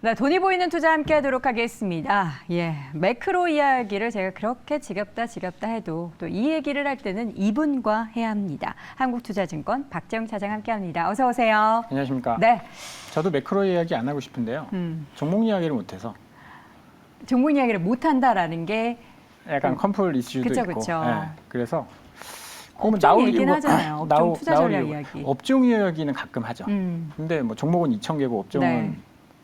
네, 돈이 보이는 투자 함께 하도록 하겠습니다. 예, 매크로 이야기를 제가 그렇게 지겹다 해도 또 이 얘기를 할 때는 이분과 해야 합니다. 한국투자증권 박재웅 차장 함께 합니다. 어서 오세요. 안녕하십니까. 네. 저도 매크로 이야기 안 하고 싶은데요. 종목 이야기를 못해서. 종목 이야기를 못한다라는 게 약간 컴플 이슈도 그쵸, 있고. 그쵸. 네, 그래서 업종 얘기는 하잖아요. 업종 투자 전략 이야기. 업종 이야기는 가끔 하죠. 근데 뭐 종목은 2,000개고 업종은 네.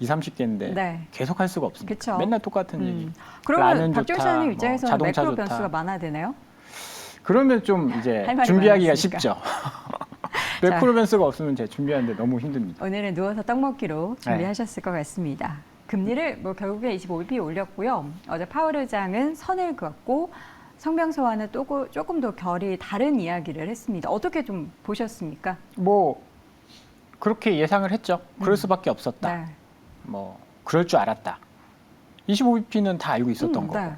20, 30개인데 네. 계속 할 수가 없습니다. 그쵸. 맨날 똑같은 얘기. 그러면 라면 박재웅 좋다, 차장님 뭐 입장에서는 자동차 매크로 좋다. 변수가 많아야 되나요? 그러면 좀 이제 할 말이 준비하기가 많았으니까. 쉽죠. 매크로 변수가 없으면 제가 준비하는데 너무 힘듭니다. 오늘은 누워서 떡 먹기로 준비하셨을 것 같습니다. 금리를 뭐 결국에 25bp 올렸고요. 어제 파월 의장은 선을 그었고 성명서와는 또 조금 더 결이 다른 이야기를 했습니다. 어떻게 좀 보셨습니까? 뭐 그렇게 예상을 했죠. 그럴 수밖에 없었다. 네. 뭐 그럴 줄 알았다. 25bp는 다 알고 있었던 거고. 네.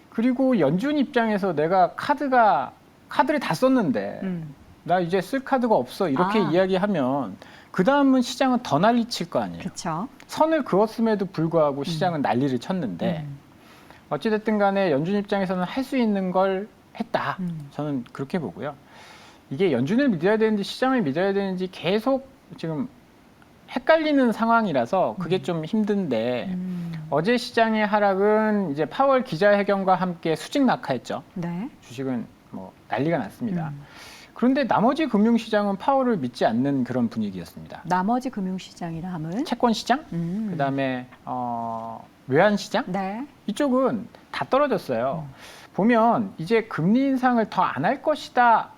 그리고 연준 입장에서 내가 카드를 다 썼는데 나 이제 쓸 카드가 없어 이렇게 이야기하면 그 다음은 시장은 더 난리칠 거 아니에요. 그렇죠. 선을 그었음에도 불구하고 시장은 난리를 쳤는데 어찌됐든 간에 연준 입장에서는 할 수 있는 걸 했다. 저는 그렇게 보고요. 이게 연준을 믿어야 되는지 시장을 믿어야 되는지 계속 지금 헷갈리는 상황이라서 그게 좀 힘든데 어제 시장의 하락은 이제 파월 기자회견과 함께 수직 낙하했죠. 네. 주식은 뭐 난리가 났습니다. 그런데 나머지 금융시장은 파월을 믿지 않는 그런 분위기였습니다. 나머지 금융시장이라 함은? 채권 시장, 그다음에 외환시장 네. 이쪽은 다 떨어졌어요. 보면 이제 금리 인상을 더 안 할 것이다.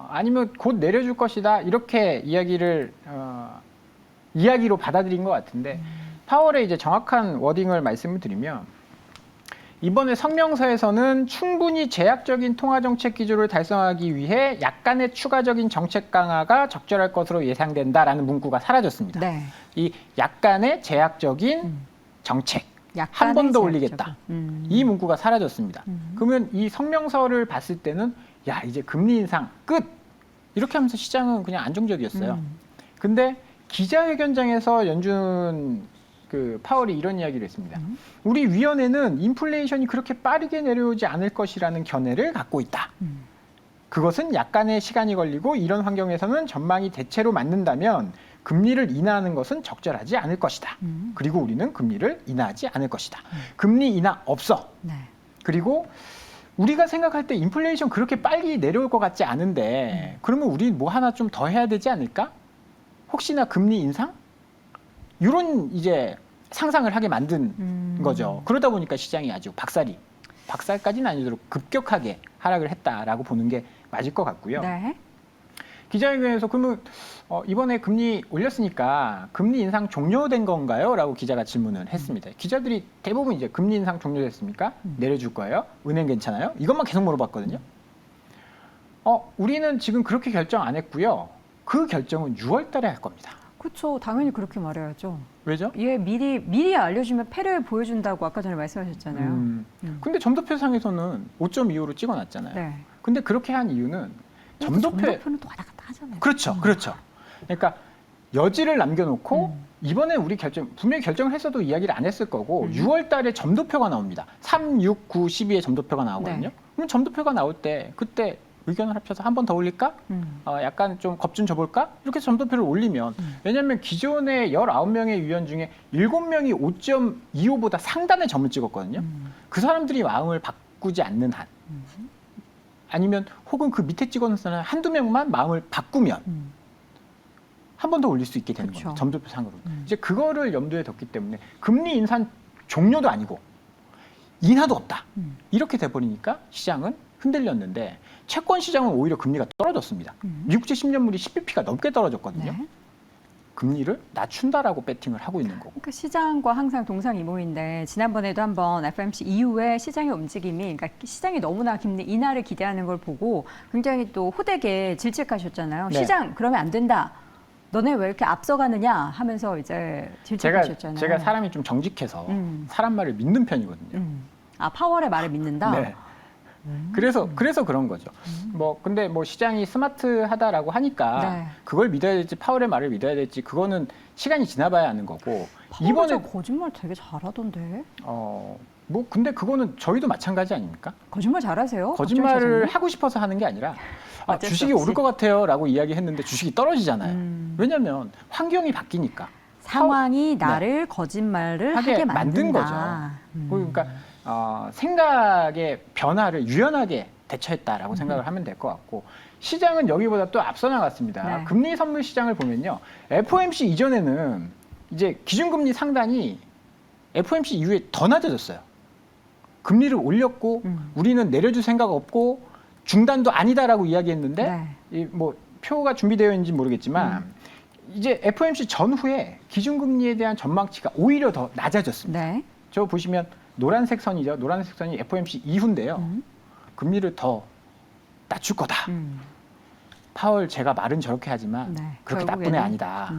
아니면 곧 내려줄 것이다. 이렇게 이야기로 받아들인 것 같은데 파월의 이제 정확한 워딩을 말씀을 드리면 이번에 성명서에서는 충분히 제약적인 통화정책 기조를 달성하기 위해 약간의 추가적인 정책 강화가 적절할 것으로 예상된다라는 문구가 사라졌습니다. 네. 이 약간의 제약적인 정책 한 번 더 올리겠다. 이 문구가 사라졌습니다. 그러면 이 성명서를 봤을 때는 야 이제 금리 인상 끝 이렇게 하면서 시장은 그냥 안정적이었어요. 근데 기자회견장에서 연준 파월이 이런 이야기를 했습니다. 우리 위원회는 인플레이션이 그렇게 빠르게 내려오지 않을 것이라는 견해를 갖고 있다. 그것은 약간의 시간이 걸리고 이런 환경에서는 전망이 대체로 맞는다면 금리를 인하하는 것은 적절하지 않을 것이다. 그리고 우리는 금리를 인하하지 않을 것이다. 금리 인하 없어. 네. 그리고 우리가 생각할 때 인플레이션 그렇게 빨리 내려올 것 같지 않은데 그러면 우리 뭐 하나 좀 더 해야 되지 않을까? 혹시나 금리 인상? 이런 이제 상상을 하게 만든 거죠. 그러다 보니까 시장이 아주 박살까지는 아니도록 급격하게 하락을 했다라고 보는 게 맞을 것 같고요. 네. 기자회견에서 그러면 이번에 금리 올렸으니까 금리 인상 종료된 건가요? 라고 기자가 질문을 했습니다. 기자들이 대부분 이제 금리 인상 종료됐습니까? 내려줄 거예요? 은행 괜찮아요? 이것만 계속 물어봤거든요. 우리는 지금 그렇게 결정 안 했고요. 그 결정은 6월 달에 할 겁니다. 그렇죠. 당연히 그렇게 말해야죠. 왜죠? 예, 미리 알려주면 패를 보여준다고 아까 전에 말씀하셨잖아요. 근데 점도표상에서는 5.25로 찍어놨잖아요. 네. 근데 그렇게 한 이유는 점도표는 또 왔다 갔다 하잖아요. 그렇죠. 그러니까 여지를 남겨놓고 이번에 우리 분명히 결정을 했어도 이야기를 안 했을 거고 6월 달에 점도표가 나옵니다. 3, 6, 9, 12에 점도표가 나오거든요. 네. 그럼 점도표가 나올 때 그때 의견을 합쳐서 한 번 더 올릴까? 약간 좀 겁 좀 줘볼까? 이렇게 점도표를 올리면 왜냐하면 기존의 19명의 위원 중에 7명이 5.25보다 상단의 점을 찍었거든요. 그 사람들이 마음을 바꾸지 않는 한 아니면 혹은 그 밑에 찍어놓은 사람 한두 명만 마음을 바꾸면 한 번 더 올릴 수 있게 되는 그렇죠. 거예요. 점도표상으로. 이제 그거를 염두에 뒀기 때문에 금리 인상 종료도 아니고 인하도 없다. 이렇게 돼버리니까 시장은 흔들렸는데 채권 시장은 오히려 금리가 떨어졌습니다. 미국제 10년물이 10bp가 넘게 떨어졌거든요. 네. 금리를 낮춘다라고 배팅을 하고 있는 거고. 그러니까 시장과 항상 동상이모인데 지난번에도 한번 FOMC 이후에 시장의 움직임이 그러니까 시장이 너무나 금리 인하를 기대하는 걸 보고 굉장히 또 호되게 질책하셨잖아요. 네. 시장 그러면 안 된다. 너네 왜 이렇게 앞서가느냐 하면서 이제 질책하셨잖아요. 제가 사람이 좀 정직해서 사람 말을 믿는 편이거든요. 파월의 말을 믿는다. 네. 그래서 그런 거죠. 근데 시장이 스마트하다라고 하니까 네. 그걸 믿어야 될지 파월의 말을 믿어야 될지 그거는 시간이 지나봐야 아는 거고. 이번에 거짓말 되게 잘하던데. 근데 그거는 저희도 마찬가지 아닙니까? 거짓말 잘하세요? 거짓말을 하고 싶어서 하는 게 아니라 주식이 오를 것 같아요라고 이야기했는데 주식이 떨어지잖아요. 왜냐하면 환경이 바뀌니까. 상황이 나를 거짓말을 하게 만든 거죠. 그러니까 생각의 변화를 유연하게 대처했다라고 생각을 하면 될 것 같고, 시장은 여기보다 또 앞서 나갔습니다. 네. 금리 선물 시장을 보면요, FOMC 이전에는 이제 기준금리 상단이 FOMC 이후에 더 낮아졌어요. 금리를 올렸고 우리는 내려줄 생각 없고 중단도 아니다라고 이야기했는데 표가 준비되어 있는지 모르겠지만 이제 FOMC 전후에 기준금리에 대한 전망치가 오히려 더 낮아졌습니다. 네. 저 보시면 노란색 선이죠. 노란색 선이 FOMC 이후인데요. 금리를 더 낮출 거다. 파월 제가 말은 저렇게 하지만 그렇게 나쁜 애 아니다.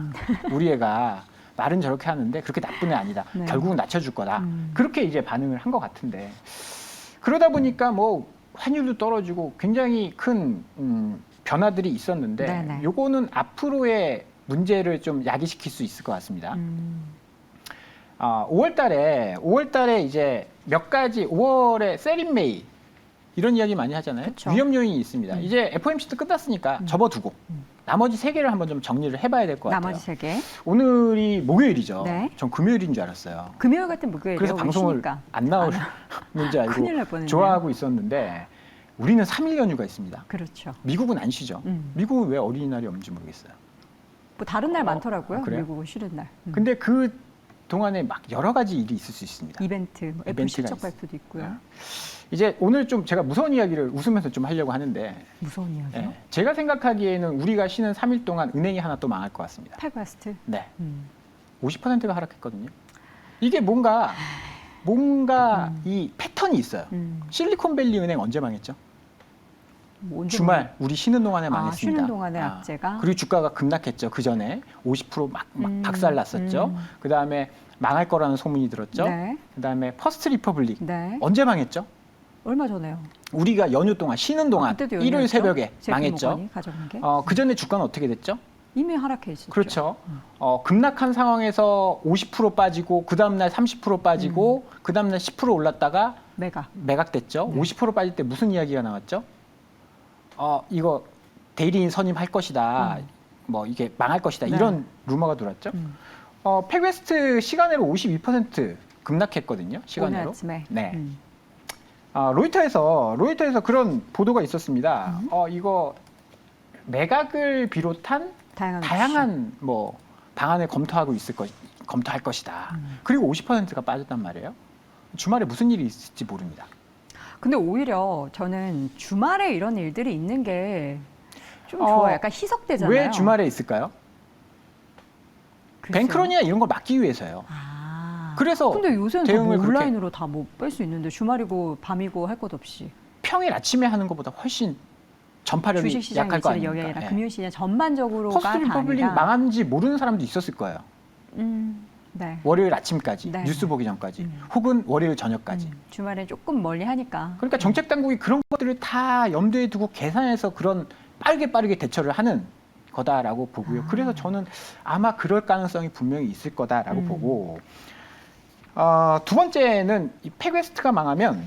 우리 애가 말은 저렇게 하는데 그렇게 나쁜 애 아니다. 결국은 낮춰줄 거다. 그렇게 이제 반응을 한 것 같은데, 그러다 보니까 환율도 떨어지고 굉장히 큰 변화들이 있었는데 요거는 앞으로의 문제를 좀 야기시킬 수 있을 것 같습니다. 5월 달에 이제 몇 가지 5월에 셀인메이 이런 이야기 많이 하잖아요. 그쵸. 위험 요인이 있습니다. 이제 FOMC도 끝났으니까 접어두고 나머지 3개를 한번 좀 정리를 해봐야 될 것 같아요. 나머지 3개. 오늘이 목요일이죠. 네. 전 금요일인 줄 알았어요. 금요일 같은 목요일이요. 그래서 방송을 쉬니까. 안 나오는 줄 알고 큰일 날 뻔했네요. 좋아하고 있었는데 우리는 3일 연휴가 있습니다. 그렇죠. 미국은 안 쉬죠. 미국은 왜 어린이날이 없는지 모르겠어요. 다른 날 많더라고요. 그래요? 미국은 쉬는 날. 근데 그 동안에 막 여러 가지 일이 있을 수 있습니다. 이벤트, 애플 이벤트가 실적 있어요. 발표도 있고요. 네. 이제 오늘 좀 제가 무서운 이야기를 웃으면서 좀 하려고 하는데, 무서운 이야기요? 제가 생각하기에는 우리가 쉬는 3일 동안 은행이 하나 또 망할 것 같습니다. 팔과스트. 네. 50%가 하락했거든요. 이게 뭔가 이 패턴이 있어요. 실리콘밸리 은행 언제 망했죠? 주말 우리 쉬는 동안에 망했습니다. 쉬는 동안에 악재가. 그리고 주가가 급락했죠. 그 전에 50% 막 박살났었죠. 그 다음에 망할 거라는 소문이 들었죠. 네. 그 다음에 퍼스트 리퍼블릭 네. 언제 망했죠? 얼마 전에요. 우리가 연휴 동안 쉬는 동안 그때도 일요일 연휴였죠? 새벽에 망했죠. 가져간 게. 그 전에 주가는 어떻게 됐죠? 이미 하락해 있었죠. 그렇죠. 급락한 상황에서 50% 빠지고 그 다음 날 30% 빠지고 그 다음 날 10% 올랐다가 매각됐죠. 50% 빠질 때 무슨 이야기가 나왔죠? 이거 대리인 선임할 것이다. 이게 망할 것이다. 이런 루머가 돌았죠. 팩웨스트 시간으로 52% 급락했거든요. 시간으로. 오늘 아침에. 네. 로이터에서 그런 보도가 있었습니다. 이거 매각을 비롯한 다양한 방안을 검토할 것이다. 그리고 50%가 빠졌단 말이에요. 주말에 무슨 일이 있을지 모릅니다. 근데 오히려 저는 주말에 이런 일들이 있는 게 좀 좋아요. 약간 희석되잖아요. 왜 주말에 있을까요? 뱅크런이나 이런 걸 막기 위해서요. 그래서 근데 요새는 다 대응을 온라인으로 다 뺄 수 있는데 주말이고 밤이고 할 것 없이. 평일 아침에 하는 것보다 훨씬 전파력이 주식시장 약할 거 위치는 여기 아닙니까? 아니라 금융시장 전반적으로가 퍼스트 다 리퍼블릭 아니라. 망한지 모르는 사람도 있었을 거예요. 네. 월요일 아침까지, 네. 뉴스 보기 전까지, 혹은 월요일 저녁까지. 주말에 조금 멀리 하니까. 그러니까 정책 당국이 그런 것들을 다 염두에 두고 계산해서 그런 빠르게 대처를 하는 거다라고 보고요. 그래서 저는 아마 그럴 가능성이 분명히 있을 거다라고 보고, 두 번째는 이 팩웨스트가 망하면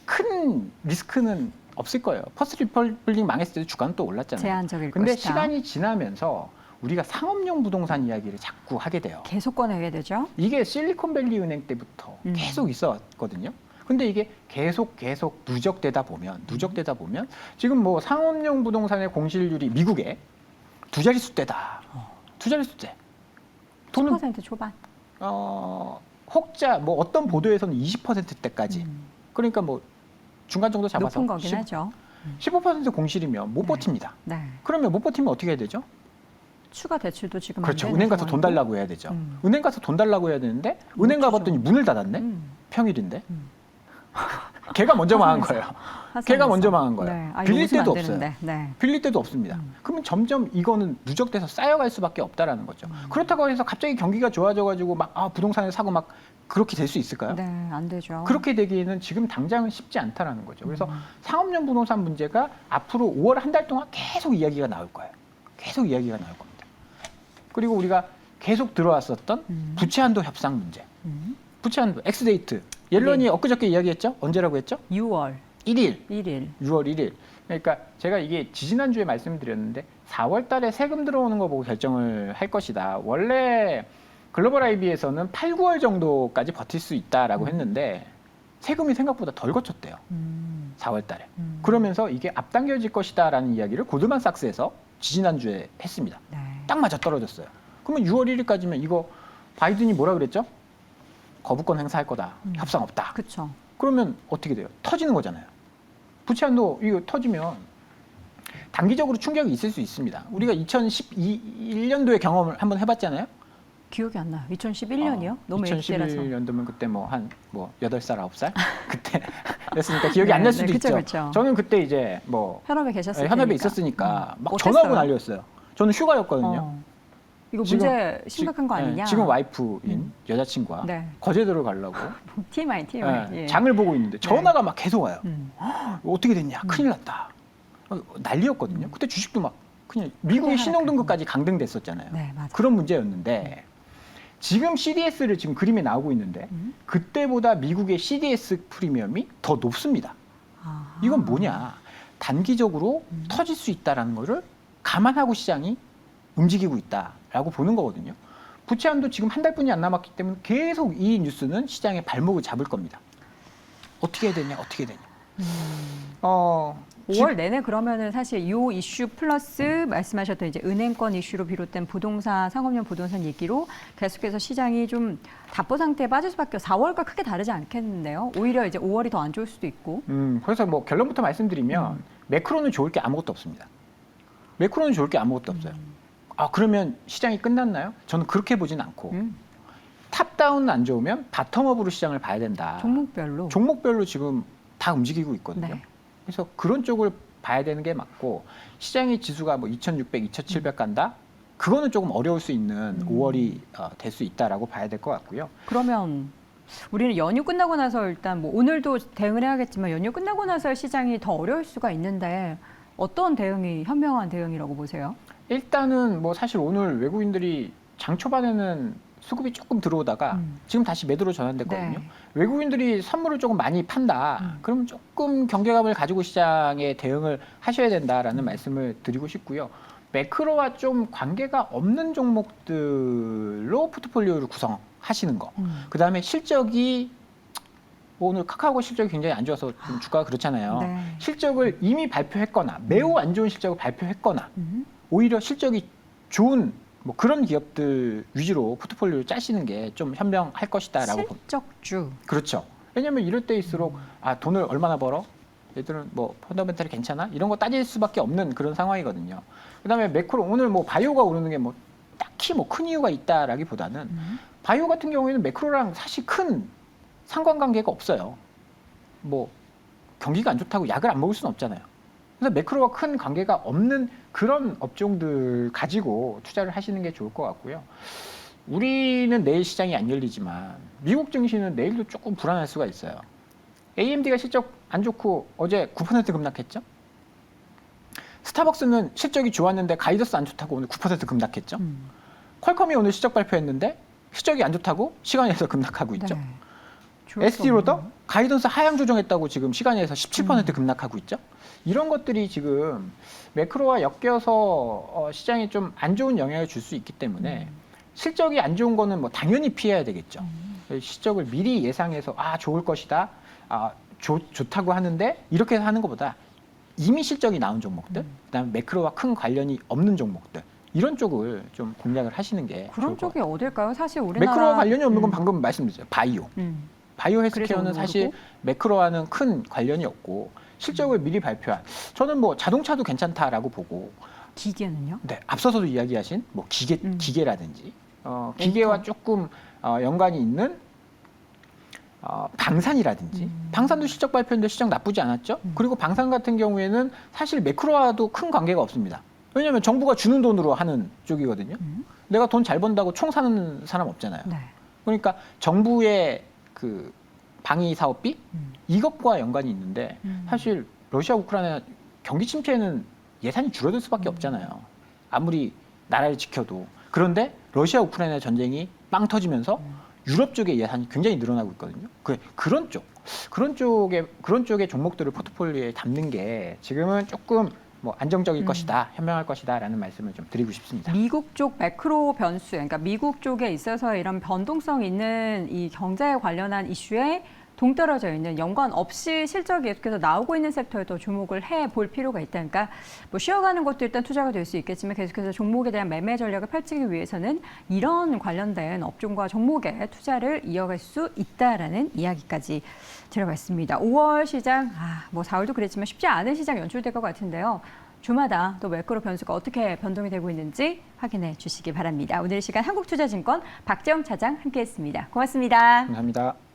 큰 리스크는 없을 거예요. 퍼스트 리퍼블릭 망했을 때도 주가는 또 올랐잖아요. 제한적일 근데 것이다. 시간이 지나면서 우리가 상업용 부동산 이야기를 자꾸 하게 돼요. 계속 꺼내게 되죠. 이게 실리콘밸리 은행 때부터 계속 있었거든요. 근데 이게 계속 누적되다 보면 지금 상업용 부동산의 공실률이 미국에 두 자릿수대다. 두 자릿수대. 돈은 10% 초반. 혹자 어떤 보도에서는 20%대까지. 그러니까 중간 정도 잡아서 높은 거긴 하죠. 15% 공실이면 못 버팁니다. 네. 그러면 못 버티면 어떻게 해야 되죠? 추가 대출도 지금 그렇죠. 안 되는 은행 가서 돈 상황이고. 달라고 해야 되죠. 은행 가서 돈 달라고 해야 되는데 은행 못 가봤더니 주죠. 문을 닫았네. 평일인데. 걔가 먼저 망한 거예요. 걔가 먼저 망한 네. 거예요. 아, 빌릴 웃으면 데도 안 없어요. 되는데. 네. 빌릴 데도 없습니다. 그러면 점점 이거는 누적돼서 쌓여갈 수밖에 없다라는 거죠. 그렇다고 해서 갑자기 경기가 좋아져가지고 막 부동산을 사고 막 그렇게 될 수 있을까요? 네, 안 되죠. 그렇게 되기에는 지금 당장은 쉽지 않다라는 거죠. 그래서 상업용 부동산 문제가 앞으로 5월 한 달 동안 계속 이야기가 나올 거예요. 계속 이야기가 나올 겁니다. 그리고 우리가 계속 들어왔었던 부채 한도 협상 문제. 부채 한도, 엑스데이트. 옐런이 엊그저께 이야기했죠? 언제라고 했죠? 6월 1일. 1일. 6월 1일. 그러니까 제가 이게 지지난주에 말씀드렸는데 4월 달에 세금 들어오는 거 보고 결정을 할 것이다. 원래 글로벌 IB에서는 8, 9월 정도까지 버틸 수 있다라고 했는데 세금이 생각보다 덜 거쳤대요. 4월 달에. 그러면서 이게 앞당겨질 것이다라는 이야기를 고드만삭스에서 지지난주에 했습니다. 네. 딱 맞아 떨어졌어요. 그러면 6월 1일까지면 이거 바이든이 뭐라 그랬죠? 거부권 행사할 거다. 협상 없다. 그렇죠. 그러면 어떻게 돼요? 터지는 거잖아요. 부채 한도 이거 터지면 단기적으로 충격이 있을 수 있습니다. 우리가 2011년도에 경험을 한번 해봤잖아요. 기억이 안 나요. 2011년이요? 너무 애기라서. 2011년도면 그때 한 8살, 9살? 그때 였으니까 기억이 안 날 수도 그쵸, 있죠. 그쵸. 저는 그때 이제 현업에 계셨을 현업에 테니까. 있었으니까 막 어땠어요? 전화하고 난리였어요. 저는 휴가였거든요. 이거 지금- 문제 심각한 거 아니냐? 지금 와이프인 여자친구가 네. 거제도를 가려고 TMI. 예, 장을 보고 있는데 전화가 막 계속 와요. 음. 어떻게 됐냐? 큰일 났다. 난리였거든요. 그때 주식도 막 그냥 미국의 크게 신용등급까지 강등됐었잖아요. 네, 맞아요. 그런 문제였는데 지금 CDS를 지금 그림에 나오고 있는데 그때보다 미국의 CDS 프리미엄이 더 높습니다. 아. 이건 뭐냐? 단기적으로 터질 수 있다라는 거를 감안하고 시장이 움직이고 있다라고 보는 거거든요. 부채 한도 지금 한 달뿐이 안 남았기 때문에 계속 이 뉴스는 시장의 발목을 잡을 겁니다. 어떻게 해야 되냐? 어떻게 되냐? 5월 내내 그러면은 사실 이 이슈 플러스 말씀하셨던 이제 은행권 이슈로 비롯된 부동산, 상업용 부동산 얘기로 계속해서 시장이 좀 답보 상태에 빠질 수밖에 4월과 크게 다르지 않겠는데요. 오히려 이제 5월이 더 안 좋을 수도 있고. 그래서 뭐 결론부터 말씀드리면 매크로는 좋을 게 아무것도 없습니다. 매크로는 좋을 게 아무것도 없어요. 그러면 시장이 끝났나요? 저는 그렇게 보진 않고 탑다운은 안 좋으면 바텀업으로 시장을 봐야 된다. 종목별로 지금 다 움직이고 있거든요. 네. 그래서 그런 쪽을 봐야 되는 게 맞고 시장의 지수가 뭐 2,600, 2,700 간다? 그거는 조금 어려울 수 있는 5월이 될 수 있다라고 봐야 될 것 같고요. 그러면 우리는 연휴 끝나고 나서 일단 뭐 오늘도 대응을 해야겠지만 연휴 끝나고 나서 시장이 더 어려울 수가 있는데 어떤 대응이 현명한 대응이라고 보세요? 일단은 뭐 사실 오늘 외국인들이 장 초반에는 수급이 조금 들어오다가 지금 다시 매도로 전환됐거든요. 네. 외국인들이 선물을 조금 많이 판다. 그럼 조금 경계감을 가지고 시장에 대응을 하셔야 된다라는 말씀을 드리고 싶고요. 매크로와 좀 관계가 없는 종목들로 포트폴리오를 구성하시는 거. 그다음에 실적이 오늘 카카오가 실적이 굉장히 안 좋아서 좀 주가가 그렇잖아요. 네. 실적을 이미 발표했거나 매우 안 좋은 실적을 발표했거나 오히려 실적이 좋은 뭐 그런 기업들 위주로 포트폴리오를 짜시는 게 좀 현명할 것이다라고 봅니다. 실적주. 그렇죠. 왜냐하면 이럴 때일수록 돈을 얼마나 벌어? 얘들은 뭐 펀더멘탈이 괜찮아? 이런 거 따질 수밖에 없는 그런 상황이거든요. 그다음에 매크로 오늘 뭐 바이오가 오르는 게 뭐 딱히 뭐 큰 이유가 있다라기보다는 바이오 같은 경우에는 매크로랑 사실 큰 상관관계가 없어요. 뭐 경기가 안 좋다고 약을 안 먹을 수는 없잖아요. 그래서 매크로와 큰 관계가 없는 그런 업종들 가지고 투자를 하시는 게 좋을 것 같고요. 우리는 내일 시장이 안 열리지만 미국 증시는 내일도 조금 불안할 수가 있어요. AMD가 실적 안 좋고 어제 9% 급락했죠. 스타벅스는 실적이 좋았는데 가이더스 안 좋다고 오늘 9% 급락했죠. 퀄컴이 오늘 실적 발표했는데 실적이 안 좋다고 시간에서 급락하고 있죠. 네. SD로도 가이던스 하향 조정했다고 지금 시간에서 17% 급락하고 있죠. 이런 것들이 지금 매크로와 엮여서 시장에 좀 안 좋은 영향을 줄 수 있기 때문에 실적이 안 좋은 거는 뭐 당연히 피해야 되겠죠. 실적을 미리 예상해서 좋을 것이다, 좋다고 하는데 이렇게 하는 것보다 이미 실적이 나온 종목들, 그다음에 매크로와 큰 관련이 없는 종목들 이런 쪽을 좀 공략을 하시는 게 그런 좋을 것 쪽이 어딜까요? 사실 우리나라 매크로와 관련이 없는 건 방금 말씀드렸죠. 바이오. 바이오 헬스케어는 그래서 사실 매크로와는 큰 관련이 없고 실적을 미리 발표한 저는 뭐 자동차도 괜찮다라고 보고 기계는요? 네, 앞서서도 이야기하신 뭐 기계라든지 기계와 조금 연관이 있는 방산이라든지 방산도 실적 발표인데 실적 나쁘지 않았죠. 그리고 방산 같은 경우에는 사실 매크로와도 큰 관계가 없습니다. 왜냐하면 정부가 주는 돈으로 하는 쪽이거든요. 내가 돈 잘 번다고 총 사는 사람 없잖아요. 네. 그러니까 정부의 그 방위 사업비 이것과 연관이 있는데 사실 러시아 우크라이나 경기 침체에는 예산이 줄어들 수밖에 없잖아요. 아무리 나라를 지켜도. 그런데 러시아 우크라이나 전쟁이 빵 터지면서 유럽 쪽의 예산이 굉장히 늘어나고 있거든요. 그런 쪽의 종목들을 포트폴리오에 담는 게 지금은 조금 뭐 안정적일 것이다, 현명할 것이다라는 말씀을 좀 드리고 싶습니다. 미국 쪽 매크로 변수, 그러니까 미국 쪽에 있어서 이런 변동성 있는 이 경제에 관련한 이슈에 동떨어져 있는 연관 없이 실적이 계속해서 나오고 있는 섹터에 더 주목을 해볼 필요가 있다. 그러니까 뭐 쉬어가는 것도 일단 투자가 될 수 있겠지만 계속해서 종목에 대한 매매 전략을 펼치기 위해서는 이런 관련된 업종과 종목에 투자를 이어갈 수 있다라는 이야기까지 들어봤습니다. 5월 시장, 뭐 4월도 그랬지만 쉽지 않은 시장 연출될 것 같은데요. 주마다 또 매크로 변수가 어떻게 변동이 되고 있는지 확인해 주시기 바랍니다. 오늘 이 시간 한국투자증권 박재영 차장 함께했습니다. 고맙습니다. 감사합니다.